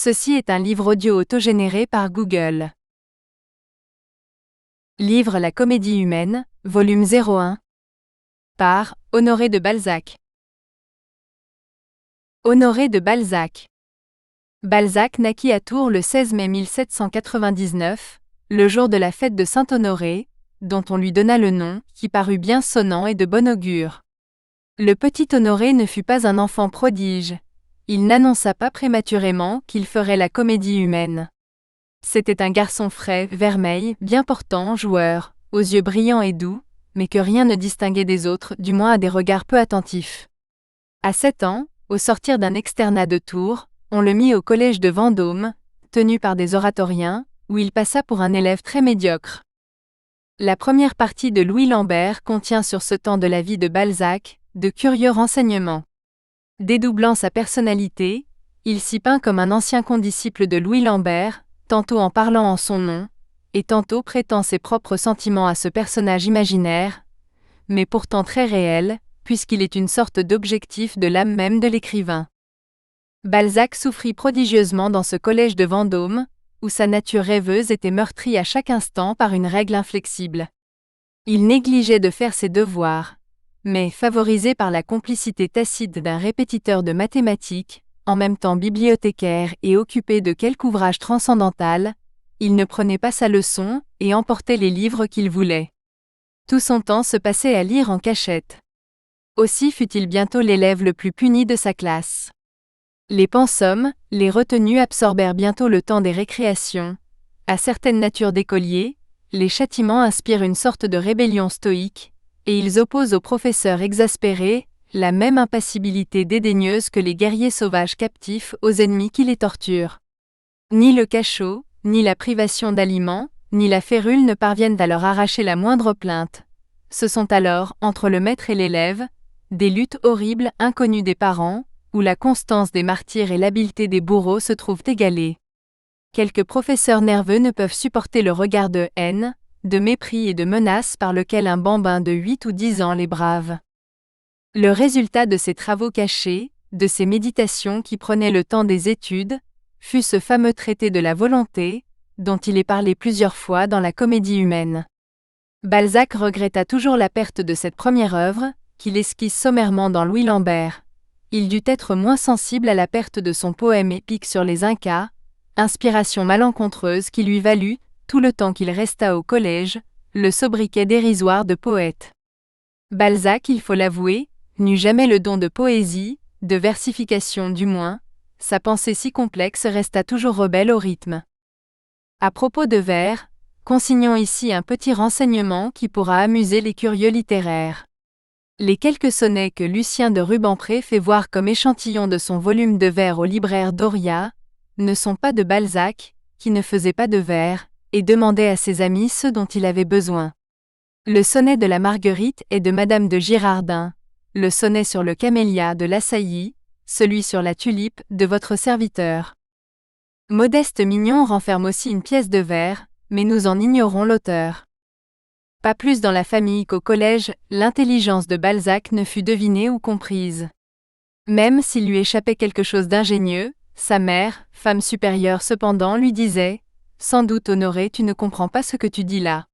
Ceci est un livre audio autogénéré par Google. Livre La comédie humaine, volume 01. Par Honoré de Balzac. Honoré de Balzac. Balzac naquit à Tours le 16 mai 1799, le jour de la fête de Saint-Honoré, dont on lui donna le nom, qui parut bien sonnant et de bon augure. Le petit Honoré ne fut pas un enfant prodige. Il n'annonça pas prématurément qu'il ferait la comédie humaine. C'était un garçon frais, vermeil, bien portant, joueur, aux yeux brillants et doux, mais que rien ne distinguait des autres, du moins à des regards peu attentifs. À 7 ans, au sortir d'un externat de Tours, on le mit au collège de Vendôme, tenu par des oratoriens, où il passa pour un élève très médiocre. La première partie de Louis Lambert contient sur ce temps de la vie de Balzac, de curieux renseignements. Dédoublant sa personnalité, il s'y peint comme un ancien condisciple de Louis Lambert, tantôt en parlant en son nom, et tantôt prêtant ses propres sentiments à ce personnage imaginaire, mais pourtant très réel, puisqu'il est une sorte d'objectif de l'âme même de l'écrivain. Balzac souffrit prodigieusement dans ce collège de Vendôme, où sa nature rêveuse était meurtrie à chaque instant par une règle inflexible. Il négligeait de faire ses devoirs, mais favorisé par la complicité tacite d'un répétiteur de mathématiques, en même temps bibliothécaire et occupé de quelque ouvrage transcendantal, il ne prenait pas sa leçon et emportait les livres qu'il voulait. Tout son temps se passait à lire en cachette. Aussi fut-il bientôt l'élève le plus puni de sa classe. Les pensums, les retenues absorbèrent bientôt le temps des récréations. À certaines natures d'écoliers, les châtiments inspirent une sorte de rébellion stoïque, et ils opposent aux professeurs exaspérés la même impassibilité dédaigneuse que les guerriers sauvages captifs aux ennemis qui les torturent. Ni le cachot, ni la privation d'aliments, ni la férule ne parviennent à leur arracher la moindre plainte. Ce sont alors, entre le maître et l'élève, des luttes horribles inconnues des parents, où la constance des martyrs et l'habileté des bourreaux se trouvent égalées. Quelques professeurs nerveux ne peuvent supporter le regard de haine, de mépris et de menace par lequel un bambin de 8 ou 10 ans les brave. Le résultat de ces travaux cachés, de ces méditations qui prenaient le temps des études, fut ce fameux traité de la volonté, dont il est parlé plusieurs fois dans la comédie humaine. Balzac regretta toujours la perte de cette première œuvre, qu'il esquisse sommairement dans Louis Lambert. Il dut être moins sensible à la perte de son poème épique sur les Incas, inspiration malencontreuse qui lui valut, tout le temps qu'il resta au collège, le sobriquet dérisoire de poète. Balzac, il faut l'avouer, n'eut jamais le don de poésie, de versification du moins, sa pensée si complexe resta toujours rebelle au rythme. À propos de vers, consignons ici un petit renseignement qui pourra amuser les curieux littéraires. Les quelques sonnets que Lucien de Rubempré fait voir comme échantillon de son volume de vers au libraire Doria, ne sont pas de Balzac, qui ne faisait pas de vers, et demandait à ses amis ceux dont il avait besoin. Le sonnet de la Marguerite est de Madame de Girardin, le sonnet sur le camélia de Lassailly, celui sur la tulipe de votre serviteur. Modeste Mignon renferme aussi une pièce de vers, mais nous en ignorons l'auteur. Pas plus dans la famille qu'au collège, l'intelligence de Balzac ne fut devinée ou comprise. Même s'il lui échappait quelque chose d'ingénieux, sa mère, femme supérieure cependant, lui disait « Sans doute, Honoré, tu ne comprends pas ce que tu dis là. »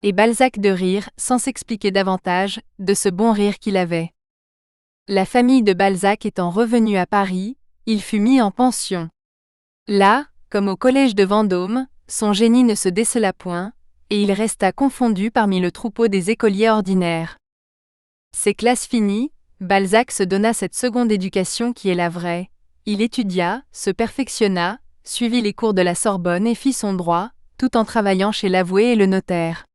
Et Balzac de rire, sans s'expliquer davantage, de ce bon rire qu'il avait. La famille de Balzac étant revenue à Paris, il fut mis en pension. Là, comme au collège de Vendôme, son génie ne se décela point, et il resta confondu parmi le troupeau des écoliers ordinaires. Ses classes finies, Balzac se donna cette seconde éducation qui est la vraie. Il étudia, se perfectionna, suivit les cours de la Sorbonne et fit son droit, tout en travaillant chez l'avoué et le notaire.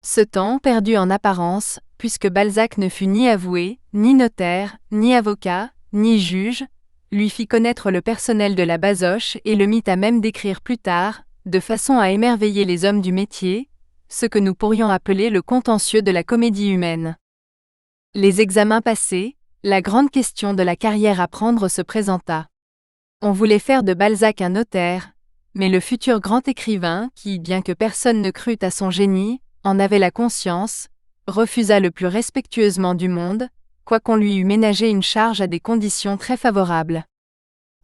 Ce temps perdu en apparence, puisque Balzac ne fut ni avoué, ni notaire, ni avocat, ni juge, lui fit connaître le personnel de la basoche et le mit à même d'écrire plus tard, de façon à émerveiller les hommes du métier, ce que nous pourrions appeler le contentieux de la comédie humaine. Les examens passés, la grande question de la carrière à prendre se présenta. On voulait faire de Balzac un notaire, mais le futur grand écrivain, qui, bien que personne ne crût à son génie, en avait la conscience, refusa le plus respectueusement du monde, quoiqu'on lui eût ménagé une charge à des conditions très favorables.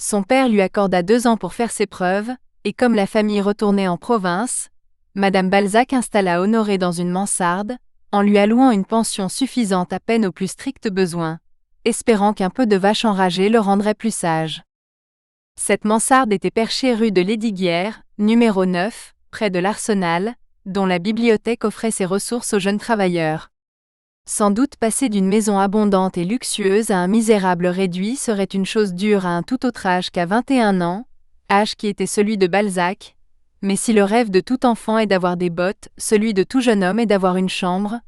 Son père lui accorda 2 ans pour faire ses preuves, et comme la famille retournait en province, Madame Balzac installa Honoré dans une mansarde, en lui allouant une pension suffisante à peine aux plus stricts besoins, espérant qu'un peu de vache enragée le rendrait plus sage. Cette mansarde était perchée rue de Lesdiguières, numéro 9, près de l'Arsenal, dont la bibliothèque offrait ses ressources aux jeunes travailleurs. Sans doute passer d'une maison abondante et luxueuse à un misérable réduit serait une chose dure à un tout autre âge qu'à 21 ans, âge qui était celui de Balzac, mais si le rêve de tout enfant est d'avoir des bottes, celui de tout jeune homme est d'avoir une chambre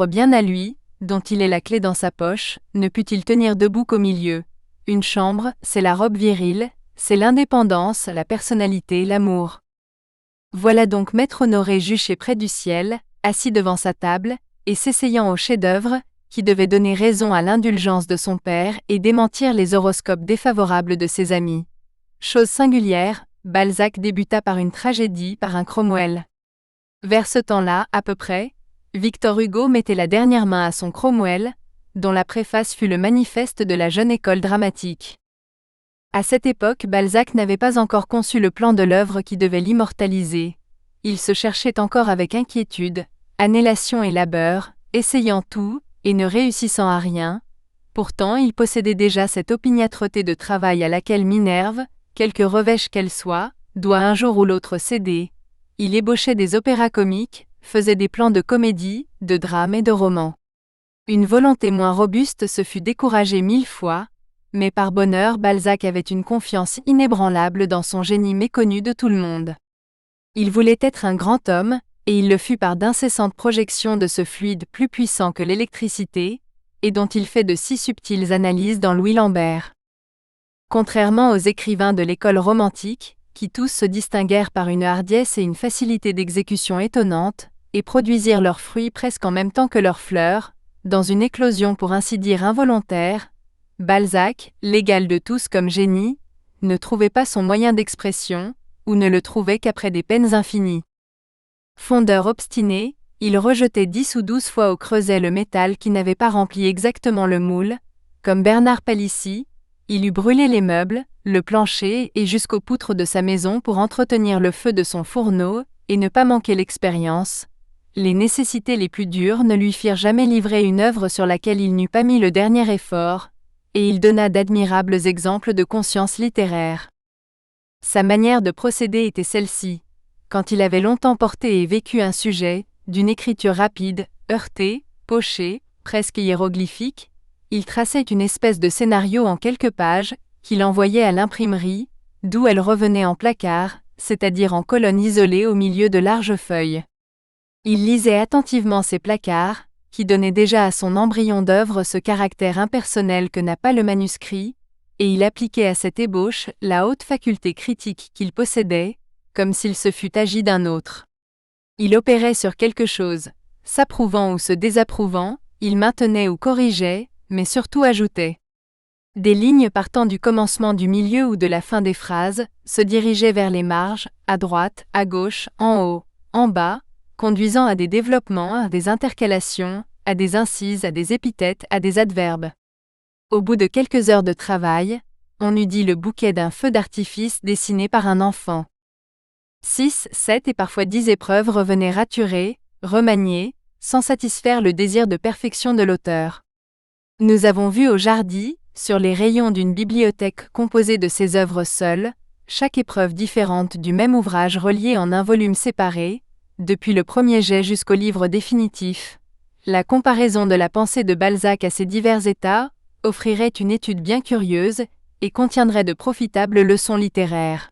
bien à lui, dont il ait la clé dans sa poche, ne put-il tenir debout qu'au milieu. Une chambre, c'est la robe virile, c'est l'indépendance, la personnalité, l'amour. Voilà donc Maître Honoré juché près du ciel, assis devant sa table, et s'essayant au chef-d'œuvre, qui devait donner raison à l'indulgence de son père et démentir les horoscopes défavorables de ses amis. Chose singulière, Balzac débuta par une tragédie, par un Cromwell. Vers ce temps-là, à peu près, Victor Hugo mettait la dernière main à son Cromwell, dont la préface fut le manifeste de la jeune école dramatique. À cette époque, Balzac n'avait pas encore conçu le plan de l'œuvre qui devait l'immortaliser. Il se cherchait encore avec inquiétude, annihilation et labeur, essayant tout, et ne réussissant à rien. Pourtant, il possédait déjà cette opiniâtreté de travail à laquelle Minerve, quelque revêche qu'elle soit, doit un jour ou l'autre céder. Il ébauchait des opéras comiques, faisait des plans de comédie, de drame et de roman. Une volonté moins robuste se fut découragée 1000 fois, mais par bonheur Balzac avait une confiance inébranlable dans son génie méconnu de tout le monde. Il voulait être un grand homme, et il le fut par d'incessantes projections de ce fluide plus puissant que l'électricité, et dont il fait de si subtiles analyses dans Louis Lambert. Contrairement aux écrivains de l'école romantique, qui tous se distinguèrent par une hardiesse et une facilité d'exécution étonnantes, et produisirent leurs fruits presque en même temps que leurs fleurs, dans une éclosion pour ainsi dire involontaire, Balzac, l'égal de tous comme génie, ne trouvait pas son moyen d'expression, ou ne le trouvait qu'après des peines infinies. Fondeur obstiné, il rejetait 10 ou 12 fois au creuset le métal qui n'avait pas rempli exactement le moule, comme Bernard Palissy, il eût brûlé les meubles, le plancher et jusqu'aux poutres de sa maison pour entretenir le feu de son fourneau, et ne pas manquer l'expérience. Les nécessités les plus dures ne lui firent jamais livrer une œuvre sur laquelle il n'eût pas mis le dernier effort, et il donna d'admirables exemples de conscience littéraire. Sa manière de procéder était celle-ci. Quand il avait longtemps porté et vécu un sujet, d'une écriture rapide, heurtée, pochée, presque hiéroglyphique, il traçait une espèce de scénario en quelques pages, qu'il envoyait à l'imprimerie, d'où elle revenait en placard, c'est-à-dire en colonnes isolées au milieu de larges feuilles. Il lisait attentivement ces placards, qui donnaient déjà à son embryon d'œuvre ce caractère impersonnel que n'a pas le manuscrit, et il appliquait à cette ébauche la haute faculté critique qu'il possédait, comme s'il se fût agi d'un autre. Il opérait sur quelque chose, s'approuvant ou se désapprouvant, il maintenait ou corrigeait, mais surtout ajoutait. Des lignes partant du commencement du milieu ou de la fin des phrases, se dirigeaient vers les marges, à droite, à gauche, en haut, en bas, conduisant à des développements, à des intercalations, à des incises, à des épithètes, à des adverbes. Au bout de quelques heures de travail, on eût dit le bouquet d'un feu d'artifice dessiné par un enfant. 6, 7 et parfois 10 épreuves revenaient raturées, remaniées, sans satisfaire le désir de perfection de l'auteur. Nous avons vu au Jardy, sur les rayons d'une bibliothèque composée de ses œuvres seules, chaque épreuve différente du même ouvrage relié en un volume séparé, depuis le premier jet jusqu'au livre définitif. La comparaison de la pensée de Balzac à ces divers états offrirait une étude bien curieuse et contiendrait de profitables leçons littéraires.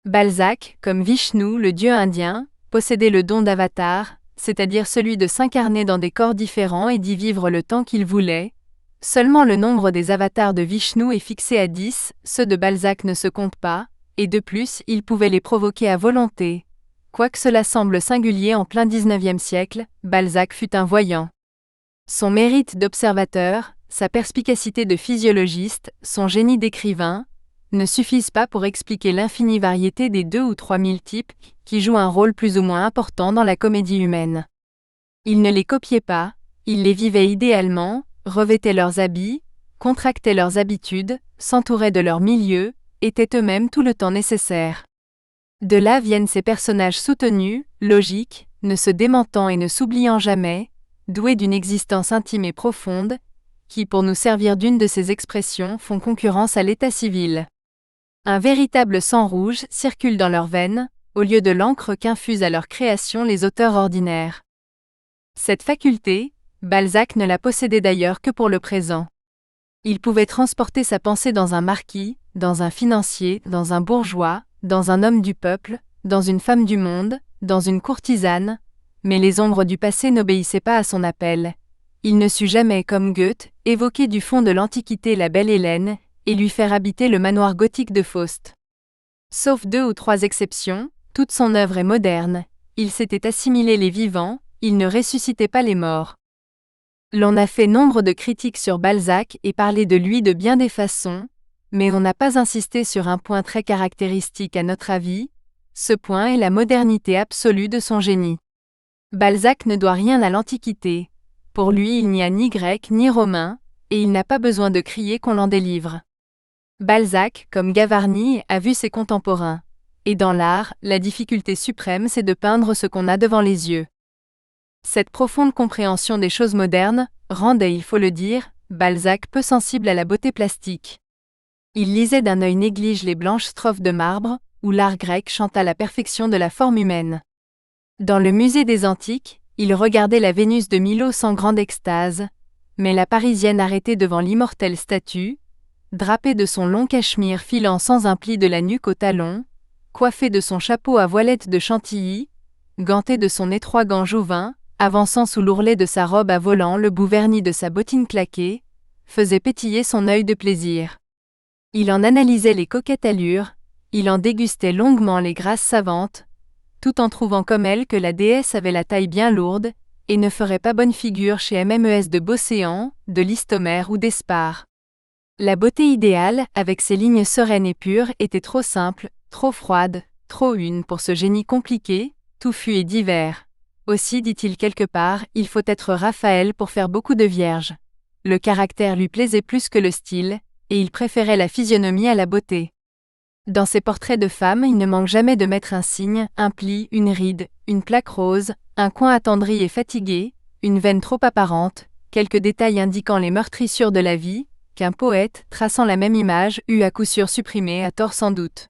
Balzac, comme Vishnu, le dieu indien, possédait le don d'avatar, c'est-à-dire celui de s'incarner dans des corps différents et d'y vivre le temps qu'il voulait. Seulement le nombre des avatars de Vishnu est fixé à 10, ceux de Balzac ne se comptent pas, et de plus, il pouvait les provoquer à volonté. Quoique cela semble singulier en plein XIXe siècle, Balzac fut un voyant. Son mérite d'observateur, sa perspicacité de physiologiste, son génie d'écrivain, ne suffisent pas pour expliquer l'infinie variété des 2 ou 3 000 types qui jouent un rôle plus ou moins important dans la comédie humaine. Il ne les copiait pas, il les vivait idéalement, revêtait leurs habits, contractaient leurs habitudes, s'entouraient de leur milieu, étaient eux-mêmes tout le temps nécessaires. De là viennent ces personnages soutenus, logiques, ne se démentant et ne s'oubliant jamais, doués d'une existence intime et profonde, qui, pour nous servir d'une de ces expressions, font concurrence à l'état civil. Un véritable sang rouge circule dans leurs veines, au lieu de l'encre qu'infusent à leur création les auteurs ordinaires. Cette faculté, Balzac ne la possédait d'ailleurs que pour le présent. Il pouvait transporter sa pensée dans un marquis, dans un financier, dans un bourgeois, dans un homme du peuple, dans une femme du monde, dans une courtisane, mais les ombres du passé n'obéissaient pas à son appel. Il ne sut jamais, comme Goethe, évoquer du fond de l'Antiquité la belle Hélène, et lui faire habiter le manoir gothique de Faust. Sauf 2 ou 3 exceptions, toute son œuvre est moderne, il s'était assimilé les vivants, il ne ressuscitait pas les morts. L'on a fait nombre de critiques sur Balzac et parlé de lui de bien des façons, mais on n'a pas insisté sur un point très caractéristique à notre avis, ce point est la modernité absolue de son génie. Balzac ne doit rien à l'Antiquité, pour lui il n'y a ni grec ni romain, et il n'a pas besoin de crier qu'on l'en délivre. Balzac, comme Gavarni, a vu ses contemporains. Et dans l'art, la difficulté suprême c'est de peindre ce qu'on a devant les yeux. Cette profonde compréhension des choses modernes rendait, il faut le dire, Balzac peu sensible à la beauté plastique. Il lisait d'un œil néglige les blanches strophes de marbre, où l'art grec chanta la perfection de la forme humaine. Dans le musée des Antiques, il regardait la Vénus de Milo sans grande extase, mais la Parisienne arrêtée devant l'immortelle statue, drapée de son long cachemire filant sans un pli de la nuque au talon, coiffée de son chapeau à voilette de Chantilly, gantée de son étroit gant Jouvin, avançant sous l'ourlet de sa robe à volants le bout verni de sa bottine claquée, faisait pétiller son œil de plaisir. Il en analysait les coquettes allures, il en dégustait longuement les grâces savantes, tout en trouvant comme elle que la déesse avait la taille bien lourde, et ne ferait pas bonne figure chez MMES de Beauséant, de Listomère ou d'Espard. La beauté idéale, avec ses lignes sereines et pures, était trop simple, trop froide, trop une pour ce génie compliqué, touffu et divers. Aussi, dit-il quelque part, il faut être Raphaël pour faire beaucoup de vierges. Le caractère lui plaisait plus que le style, et il préférait la physionomie à la beauté. Dans ses portraits de femmes, il ne manque jamais de mettre un signe, un pli, une ride, une plaque rose, un coin attendri et fatigué, une veine trop apparente, quelques détails indiquant les meurtrissures de la vie, qu'un poète, traçant la même image, eût à coup sûr supprimé à tort sans doute.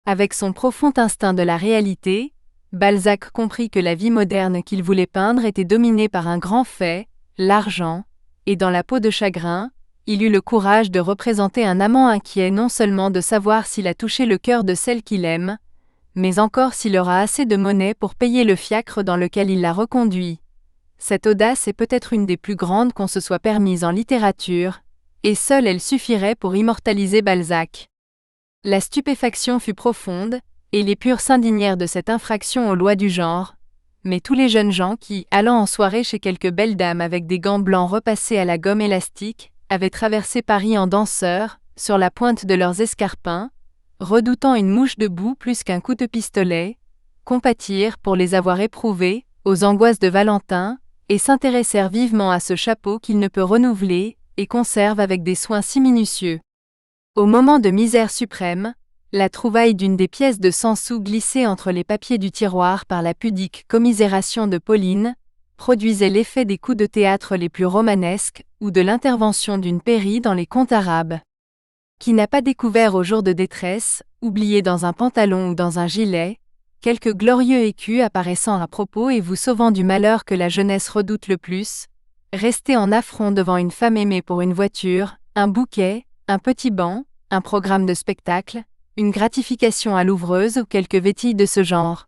Avec son profond instinct de la réalité, Balzac comprit que la vie moderne qu'il voulait peindre était dominée par un grand fait, l'argent, et dans La peau de chagrin, il eut le courage de représenter un amant inquiet non seulement de savoir s'il a touché le cœur de celle qu'il aime, mais encore s'il aura assez de monnaie pour payer le fiacre dans lequel il l'a reconduit. Cette audace est peut-être une des plus grandes qu'on se soit permise en littérature, et seule elle suffirait pour immortaliser Balzac. La stupéfaction fut profonde, et les purs s'indignèrent de cette infraction aux lois du genre, mais tous les jeunes gens qui, allant en soirée chez quelques belles dames avec des gants blancs repassés à la gomme élastique, avaient traversé Paris en danseurs, sur la pointe de leurs escarpins, redoutant une mouche de boue plus qu'un coup de pistolet, compatirent, pour les avoir éprouvés, aux angoisses de Valentin, et s'intéressèrent vivement à ce chapeau qu'il ne peut renouveler, et conserve avec des soins si minutieux. Au moment de misère suprême, la trouvaille d'une des pièces de 100 sous glissées entre les papiers du tiroir par la pudique commisération de Pauline, produisait l'effet des coups de théâtre les plus romanesques, ou de l'intervention d'une péri dans les contes arabes. Qui n'a pas découvert au jour de détresse, oublié dans un pantalon ou dans un gilet, quelque glorieux écu apparaissant à propos et vous sauvant du malheur que la jeunesse redoute le plus, rester en affront devant une femme aimée pour une voiture, un bouquet, un petit banc, un programme de spectacle, une gratification à l'ouvreuse ou quelques vétilles de ce genre.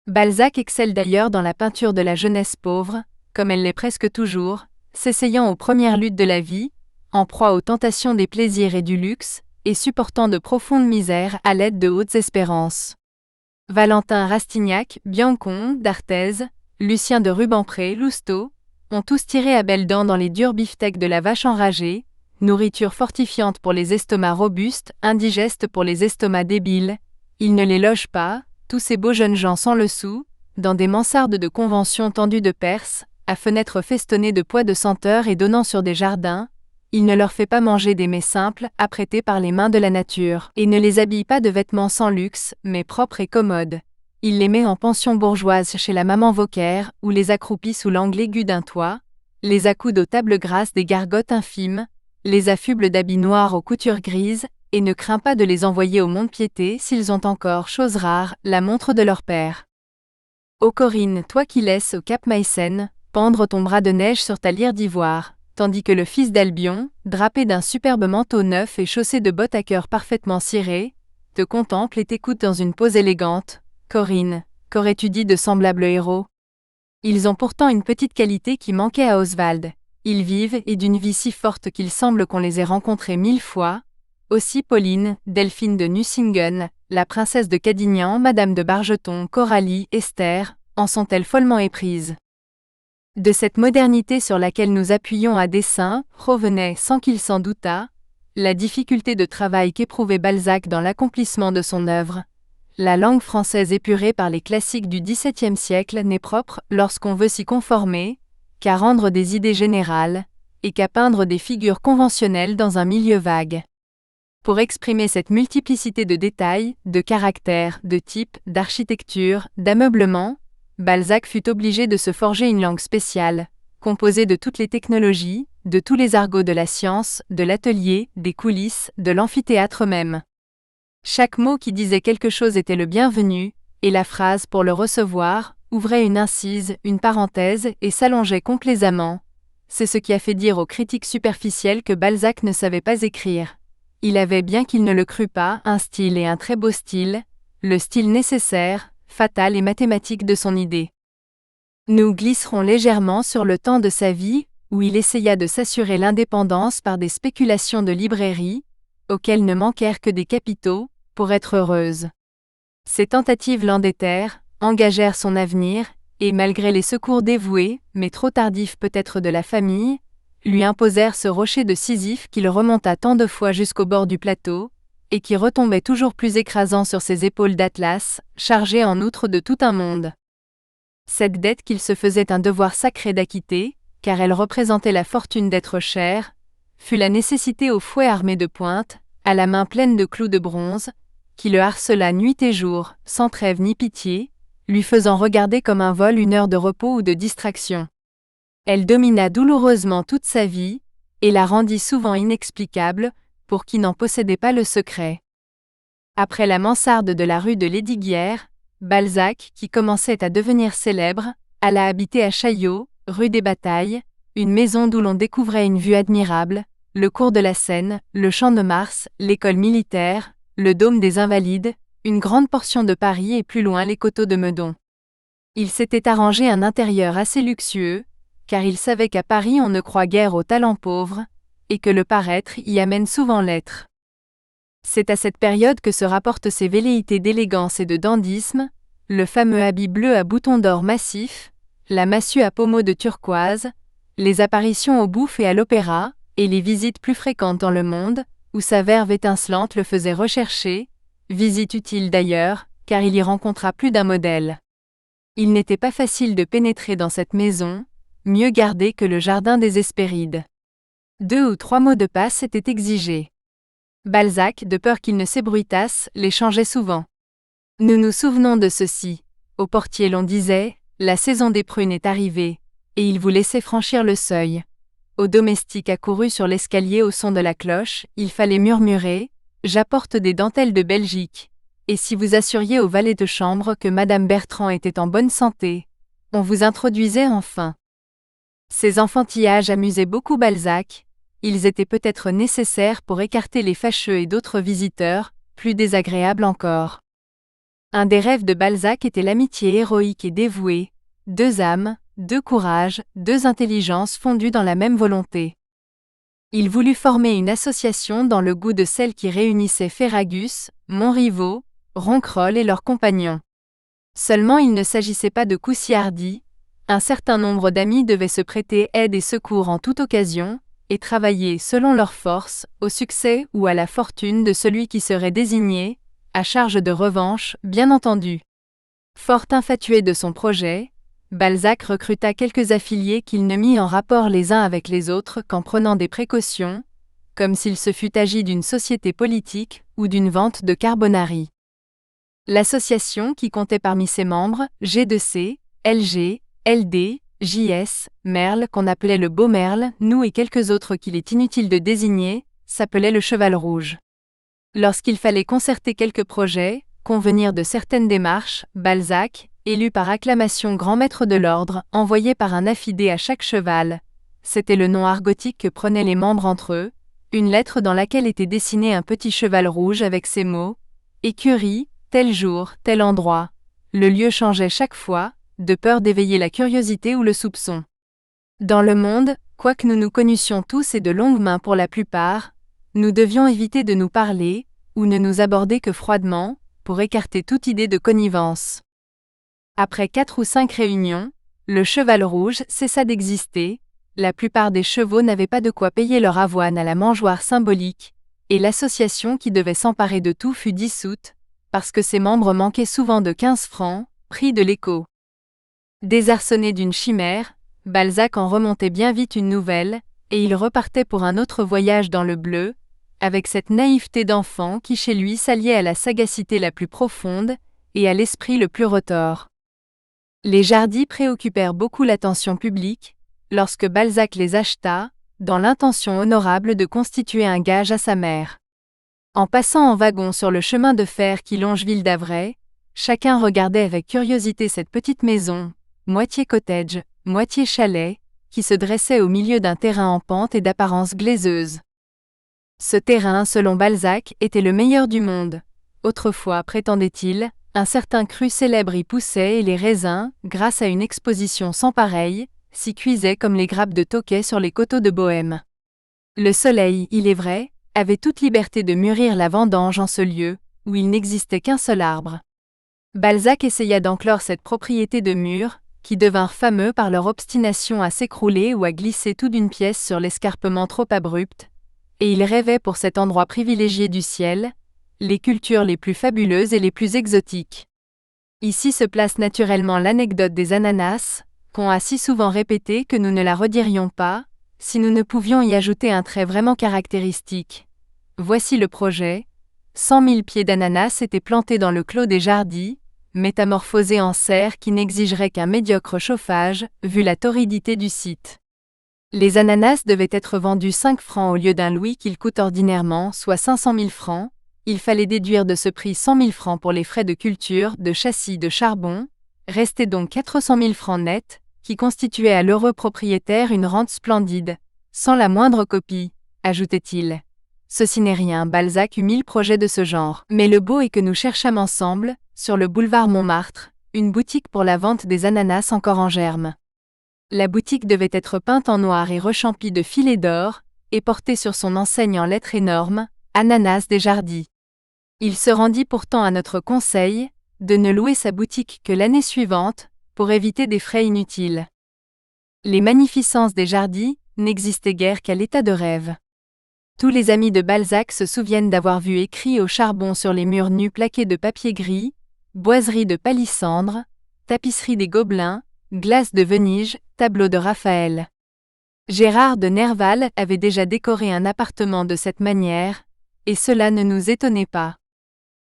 Balzac excelle d'ailleurs dans la peinture de la jeunesse pauvre, comme elle l'est presque toujours, s'essayant aux premières luttes de la vie, en proie aux tentations des plaisirs et du luxe, et supportant de profondes misères à l'aide de hautes espérances. Valentin Rastignac, Biancon, d'Arthez, Lucien de Rubempré, Lousteau, ont tous tiré à belles dents dans les durs beefsteaks de la vache enragée, nourriture fortifiante pour les estomacs robustes, indigeste pour les estomacs débiles. Ils ne les logent pas, tous ces beaux jeunes gens sans le sou, dans des mansardes de convention tendues de Perse, à fenêtres festonnées de pois de senteur et donnant sur des jardins. Il ne leur fait pas manger des mets simples, apprêtés par les mains de la nature, et ne les habille pas de vêtements sans luxe, mais propres et commodes. Il les met en pension bourgeoise chez la maman Vauquer, ou les accroupit sous l'angle aigu d'un toit, les accoude aux tables grasses des gargotes infimes, les affuble d'habits noirs aux coutures grises, et ne craint pas de les envoyer au mont-de-piété s'ils ont encore, chose rare, la montre de leur père. Ô Corinne, toi qui laisses au cap Maïsen pendre ton bras de neige sur ta lyre d'ivoire, tandis que le fils d'Albion, drapé d'un superbe manteau neuf et chaussé de bottes à cœur parfaitement cirées, te contemple et t'écoute dans une pose élégante. Corinne, qu'aurais-tu dit de semblables héros? Ils ont pourtant une petite qualité qui manquait à Oswald. Ils vivent et d'une vie si forte qu'il semble qu'on les ait rencontrés 1000 fois. Aussi Pauline, Delphine de Nucingen, la princesse de Cadignan, Madame de Bargeton, Coralie, Esther, en sont-elles follement éprises. De cette modernité sur laquelle nous appuyons à dessein, provenait, sans qu'il s'en doutât, la difficulté de travail qu'éprouvait Balzac dans l'accomplissement de son œuvre. La langue française épurée par les classiques du XVIIe siècle n'est propre, lorsqu'on veut s'y conformer, qu'à rendre des idées générales, et qu'à peindre des figures conventionnelles dans un milieu vague. Pour exprimer cette multiplicité de détails, de caractères, de types, d'architecture, d'ameublement, Balzac fut obligé de se forger une langue spéciale, composée de toutes les technologies, de tous les argots de la science, de l'atelier, des coulisses, de l'amphithéâtre même. Chaque mot qui disait quelque chose était le bienvenu, et la phrase pour le recevoir ouvrait une incise, une parenthèse et s'allongeait complaisamment. C'est ce qui a fait dire aux critiques superficielles que Balzac ne savait pas écrire. Il avait, bien qu'il ne le crût pas, un style et un très beau style, le style nécessaire, fatal et mathématique de son idée. Nous glisserons légèrement sur le temps de sa vie, où il essaya de s'assurer l'indépendance par des spéculations de librairie, auxquelles ne manquèrent que des capitaux, pour être heureuse. Ces tentatives l'endettèrent, engagèrent son avenir, et malgré les secours dévoués, mais trop tardifs peut-être de la famille, lui imposèrent ce rocher de Sisyphe qu'il remonta tant de fois jusqu'au bord du plateau, et qui retombait toujours plus écrasant sur ses épaules d'Atlas, chargé en outre de tout un monde. Cette dette qu'il se faisait un devoir sacré d'acquitter, car elle représentait la fortune d'être cher, fut la nécessité au fouet armé de pointes, à la main pleine de clous de bronze, qui le harcela nuit et jour, sans trêve ni pitié, lui faisant regarder comme un vol une heure de repos ou de distraction. Elle domina douloureusement toute sa vie, et la rendit souvent inexplicable, pour qui n'en possédait pas le secret. Après la mansarde de la rue de Lesdiguières, Balzac, qui commençait à devenir célèbre, alla habiter à Chaillot, rue des Batailles, une maison d'où l'on découvrait une vue admirable, le cours de la Seine, le Champ de Mars, l'école militaire, le dôme des Invalides, une grande portion de Paris et plus loin les coteaux de Meudon. Il s'était arrangé un intérieur assez luxueux, car il savait qu'à Paris on ne croit guère aux talents pauvres, et que le paraître y amène souvent l'être. C'est à cette période que se rapportent ces velléités d'élégance et de dandysme, le fameux habit bleu à boutons d'or massif, la massue à pommeau de turquoise, les apparitions au Bouffe et à l'Opéra, et les visites plus fréquentes dans le monde, où sa verve étincelante le faisait rechercher, visite utile d'ailleurs, car il y rencontra plus d'un modèle. Il n'était pas facile de pénétrer dans cette maison, mieux gardée que le jardin des Hespérides. 2 ou 3 mots de passe étaient exigés. Balzac, de peur qu'ils ne s'ébruitassent, les changeait souvent. Nous nous souvenons de ceci. Au portier l'on disait, la saison des prunes est arrivée, et il vous laissait franchir le seuil. Au domestique accouru sur l'escalier au son de la cloche, il fallait murmurer, j'apporte des dentelles de Belgique. Et si vous assuriez au valet de chambre que Madame Bertrand était en bonne santé, on vous introduisait enfin. Ces enfantillages amusaient beaucoup Balzac, ils étaient peut-être nécessaires pour écarter les fâcheux et d'autres visiteurs, plus désagréables encore. Un des rêves de Balzac était l'amitié héroïque et dévouée, 2 âmes, 2 courages, 2 intelligences fondues dans la même volonté. Il voulut former une association dans le goût de celle qui réunissait Ferragus, Montriveau, Ronquerolles et leurs compagnons. Seulement il ne s'agissait pas de coups si hardis, un certain nombre d'amis devaient se prêter aide et secours en toute occasion, et travailler selon leurs forces, au succès ou à la fortune de celui qui serait désigné, à charge de revanche, bien entendu. Fort infatué de son projet, Balzac recruta quelques affiliés qu'il ne mit en rapport les uns avec les autres qu'en prenant des précautions, comme s'il se fût agi d'une société politique ou d'une vente de carbonari. L'association qui comptait parmi ses membres, G2C, LG, LD, JS, Merle qu'on appelait le Beau Merle, nous et quelques autres qu'il est inutile de désigner, s'appelait le Cheval Rouge. Lorsqu'il fallait concerter quelques projets, convenir de certaines démarches, Balzac, élu par acclamation grand maître de l'ordre, envoyait par un affidé à chaque cheval, c'était le nom argotique que prenaient les membres entre eux, une lettre dans laquelle était dessiné un petit cheval rouge avec ces mots « Écurie, tel jour, tel endroit ». Le lieu changeait chaque fois, de peur d'éveiller la curiosité ou le soupçon. Dans le monde, quoique nous nous connussions tous et de longue main pour la plupart, nous devions éviter de nous parler, ou ne nous aborder que froidement, pour écarter toute idée de connivence. Après 4 ou 5 réunions, le Cheval Rouge cessa d'exister, la plupart des chevaux n'avaient pas de quoi payer leur avoine à la mangeoire symbolique, et l'association qui devait s'emparer de tout fut dissoute, parce que ses membres manquaient souvent de 15 francs, prix de l'écho. Désarçonné d'une chimère, Balzac en remontait bien vite une nouvelle, et il repartait pour un autre voyage dans le bleu, avec cette naïveté d'enfant qui chez lui s'alliait à la sagacité la plus profonde, et à l'esprit le plus retors. Les jardins préoccupèrent beaucoup l'attention publique, lorsque Balzac les acheta, dans l'intention honorable de constituer un gage à sa mère. En passant en wagon sur le chemin de fer qui longe Ville-d'Avray, chacun regardait avec curiosité cette petite maison, moitié cottage, moitié chalet, qui se dressait au milieu d'un terrain en pente et d'apparence glaiseuse. Ce terrain, selon Balzac, était le meilleur du monde. Autrefois, prétendait-il, un certain cru célèbre y poussait et les raisins, grâce à une exposition sans pareille, s'y cuisaient comme les grappes de Tokay sur les coteaux de Bohême. Le soleil, il est vrai, avait toute liberté de mûrir la vendange en ce lieu, où il n'existait qu'un seul arbre. Balzac essaya d'enclore cette propriété de murs, qui devinrent fameux par leur obstination à s'écrouler ou à glisser tout d'une pièce sur l'escarpement trop abrupt, et il rêvait pour cet endroit privilégié du ciel, les cultures les plus fabuleuses et les plus exotiques. Ici se place naturellement l'anecdote des ananas, qu'on a si souvent répété que nous ne la redirions pas, si nous ne pouvions y ajouter un trait vraiment caractéristique. Voici le projet. 100 000 pieds d'ananas étaient plantés dans le clos des jardins, métamorphosés en serre qui n'exigerait qu'un médiocre chauffage, vu la torridité du site. Les ananas devaient être vendus 5 francs au lieu d'un louis qu'ils coûtent ordinairement, soit 500 000 francs. Il fallait déduire de ce prix 100 000 francs pour les frais de culture, de châssis, de charbon. Restait donc 400 000 francs nets, qui constituaient à l'heureux propriétaire une rente splendide, sans la moindre copie, ajoutait-il. Ceci n'est rien, Balzac eut 1000 projets de ce genre. Mais le beau est que nous cherchâmes ensemble, sur le boulevard Montmartre, une boutique pour la vente des ananas encore en germe. La boutique devait être peinte en noir et rechampie de filets d'or, et porter sur son enseigne en lettres énormes, Ananas des Jardins. Il se rendit pourtant à notre conseil, de ne louer sa boutique que l'année suivante, pour éviter des frais inutiles. Les magnificences des Jardins n'existaient guère qu'à l'état de rêve. Tous les amis de Balzac se souviennent d'avoir vu écrit au charbon sur les murs nus plaqués de papier gris, boiserie de palissandre, tapisserie des Gobelins, glace de Venise, tableau de Raphaël. Gérard de Nerval avait déjà décoré un appartement de cette manière, et cela ne nous étonnait pas.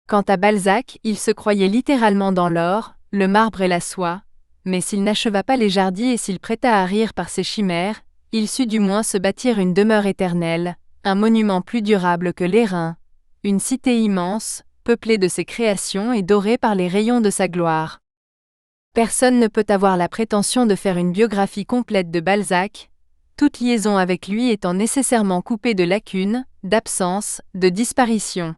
Quant à Balzac, il se croyait littéralement dans l'or, le marbre et la soie, mais s'il n'acheva pas les Jardins et s'il prêta à rire par ses chimères, il sut du moins se bâtir une demeure éternelle, un monument plus durable que l'airain, une cité immense, peuplée de ses créations et dorée par les rayons de sa gloire. Personne ne peut avoir la prétention de faire une biographie complète de Balzac, toute liaison avec lui étant nécessairement coupée de lacunes, d'absences, de disparitions.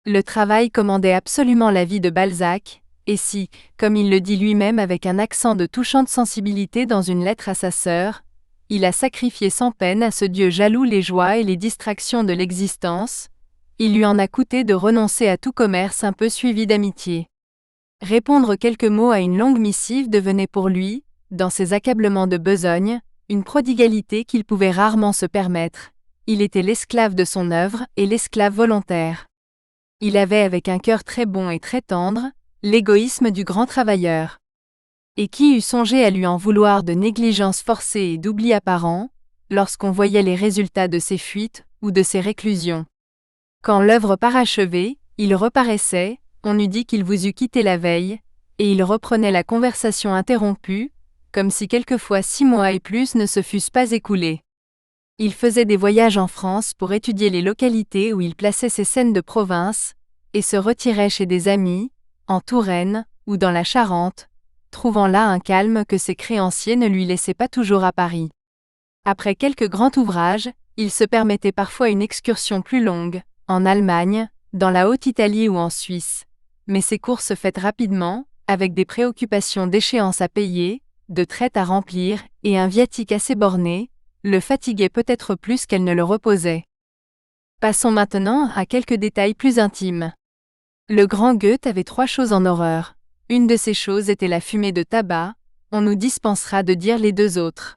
Le travail commandait absolument la vie de Balzac, et si, comme il le dit lui-même avec un accent de touchante sensibilité dans une lettre à sa sœur, il a sacrifié sans peine à ce Dieu jaloux les joies et les distractions de l'existence, il lui en a coûté de renoncer à tout commerce un peu suivi d'amitié. Répondre quelques mots à une longue missive devenait pour lui, dans ses accablements de besogne, une prodigalité qu'il pouvait rarement se permettre. Il était l'esclave de son œuvre et l'esclave volontaire. Il avait avec un cœur très bon et très tendre, l'égoïsme du grand travailleur. Et qui eût songé à lui en vouloir de négligence forcée et d'oubli apparent, lorsqu'on voyait les résultats de ses fuites, ou de ses réclusions. Quand l'œuvre parachevée, il reparaissait, on eût dit qu'il vous eût quitté la veille, et il reprenait la conversation interrompue, comme si quelquefois 6 mois et plus ne se fussent pas écoulés. Il faisait des voyages en France pour étudier les localités où il plaçait ses scènes de province, et se retirait chez des amis, en Touraine, ou dans la Charente, trouvant là un calme que ses créanciers ne lui laissaient pas toujours à Paris. Après quelques grands ouvrages, il se permettait parfois une excursion plus longue, en Allemagne, dans la Haute-Italie ou en Suisse. Mais ces courses faites rapidement, avec des préoccupations d'échéance à payer, de traites à remplir, et un viatique assez borné, le fatiguaient peut-être plus qu'elle ne le reposait. Passons maintenant à quelques détails plus intimes. Le grand Goethe avait 3 choses en horreur. Une de ces choses était la fumée de tabac, on nous dispensera de dire les 2 autres.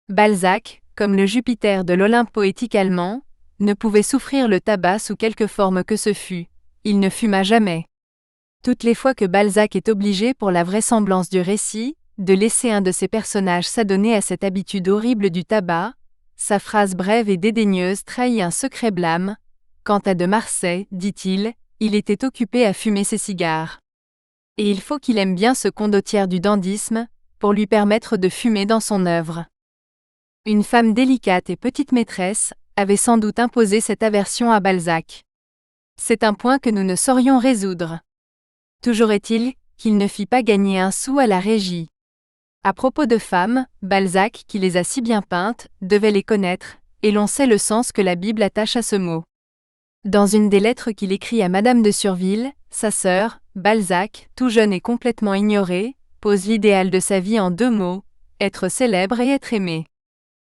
Balzac, comme le Jupiter de l'Olympe poétique allemand, ne pouvait souffrir le tabac sous quelque forme que ce fût. Il ne fuma jamais. Toutes les fois que Balzac est obligé pour la vraisemblance du récit, de laisser un de ses personnages s'adonner à cette habitude horrible du tabac, sa phrase brève et dédaigneuse trahit un secret blâme. Quant à de Marsay, dit-il, il était occupé à fumer ses cigares. Et il faut qu'il aime bien ce condottière du dandysme, pour lui permettre de fumer dans son œuvre. Une femme délicate et petite maîtresse avait sans doute imposé cette aversion à Balzac. C'est un point que nous ne saurions résoudre. Toujours est-il qu'il ne fit pas gagner un sou à la régie. À propos de femmes, Balzac, qui les a si bien peintes, devait les connaître, et l'on sait le sens que la Bible attache à ce mot. Dans une des lettres qu'il écrit à Madame de Surville, sa sœur, Balzac, tout jeune et complètement ignoré, pose l'idéal de sa vie en 2 mots, être célèbre et être aimé.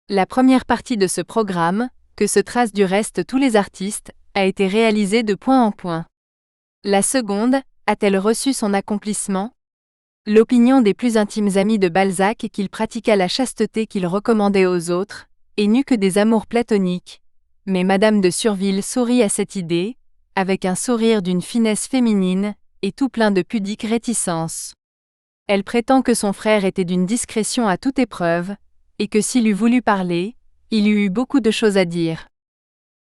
La première partie de ce programme, que se tracent du reste tous les artistes, a été réalisée de point en point. La seconde, a-t-elle reçu son accomplissement ? L'opinion des plus intimes amis de Balzac est qu'il pratiqua la chasteté qu'il recommandait aux autres, et n'eut que des amours platoniques. Mais Madame de Surville sourit à cette idée, avec un sourire d'une finesse féminine, et tout plein de pudique réticence. Elle prétend que son frère était d'une discrétion à toute épreuve, et que s'il eût voulu parler, il eût eu beaucoup de choses à dire.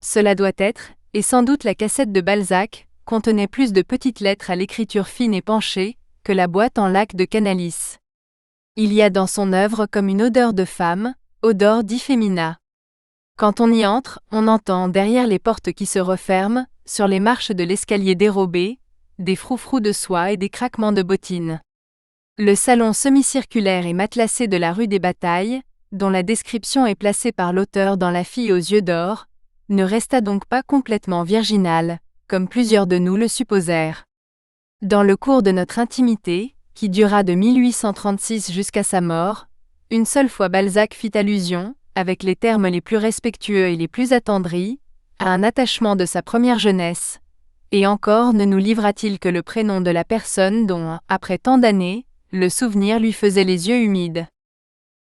Cela doit être, et sans doute la cassette de Balzac, contenait plus de petites lettres à l'écriture fine et penchée, que la boîte en laque de Canalis. Il y a dans son œuvre comme une odeur de femme, odor di femina. Quand on y entre, on entend derrière les portes qui se referment, sur les marches de l'escalier dérobé, des froufrous de soie et des craquements de bottines. Le salon semi-circulaire et matelassé de la rue des Batailles, dont la description est placée par l'auteur dans La fille aux yeux d'or, ne resta donc pas complètement virginal, comme plusieurs de nous le supposèrent. Dans le cours de notre intimité, qui dura de 1836 jusqu'à sa mort, une seule fois Balzac fit allusion, avec les termes les plus respectueux et les plus attendris, à un attachement de sa première jeunesse, et encore ne nous livra-t-il que le prénom de la personne dont, après tant d'années, le souvenir lui faisait les yeux humides.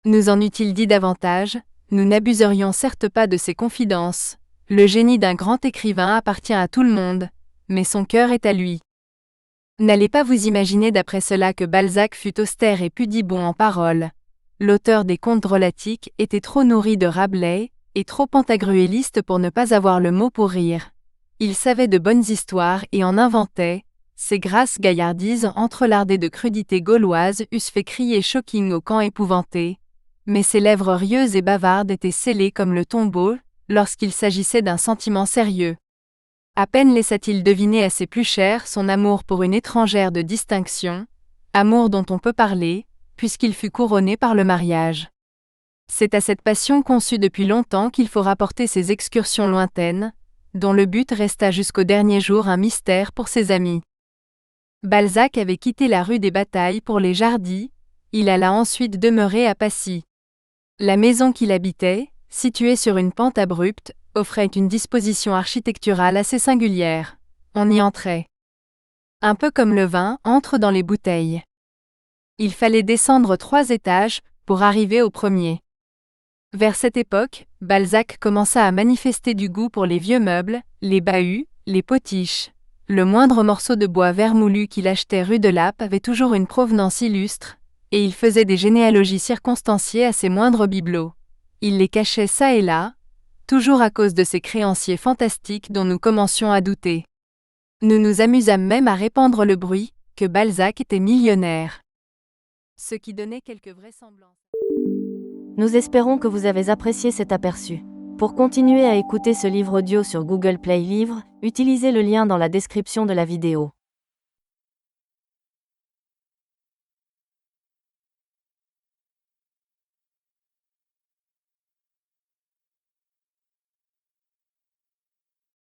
Nous en eût-il dit davantage, nous n'abuserions certes pas de ses confidences. Le génie d'un grand écrivain appartient à tout le monde, mais son cœur est à lui. N'allez pas vous imaginer d'après cela que Balzac fut austère et pudibond en paroles. L'auteur des contes drôlatiques était trop nourri de Rabelais, et trop pantagruéliste pour ne pas avoir le mot pour rire. Il savait de bonnes histoires et en inventait. Ses grasses gaillardises entrelardées de crudités gauloises eussent fait crier Shocking au camp épouvanté. Mais ses lèvres rieuses et bavardes étaient scellées comme le tombeau, lorsqu'il s'agissait d'un sentiment sérieux. À peine laissa-t-il deviner à ses plus chers son amour pour une étrangère de distinction, amour dont on peut parler, puisqu'il fut couronné par le mariage. C'est à cette passion conçue depuis longtemps qu'il faut rapporter ces excursions lointaines, dont le but resta jusqu'au dernier jour un mystère pour ses amis. Balzac avait quitté la rue des Batailles pour les Jardins, il alla ensuite demeurer à Passy. La maison qu'il habitait, située sur une pente abrupte, offrait une disposition architecturale assez singulière. On y entrait. Un peu comme le vin entre dans les bouteilles. Il fallait descendre 3 étages pour arriver au premier. Vers cette époque, Balzac commença à manifester du goût pour les vieux meubles, les bahuts, les potiches. Le moindre morceau de bois vermoulu qu'il achetait rue de Lappe avait toujours une provenance illustre, et il faisait des généalogies circonstanciées à ses moindres bibelots. Il les cachait çà et là, toujours à cause de ces créanciers fantastiques dont nous commencions à douter. Nous nous amusâmes même à répandre le bruit que Balzac était millionnaire. Ce qui donnait quelque vraisemblance. Nous espérons que vous avez apprécié cet aperçu. Pour continuer à écouter ce livre audio sur Google Play Livres, utilisez le lien dans la description de la vidéo.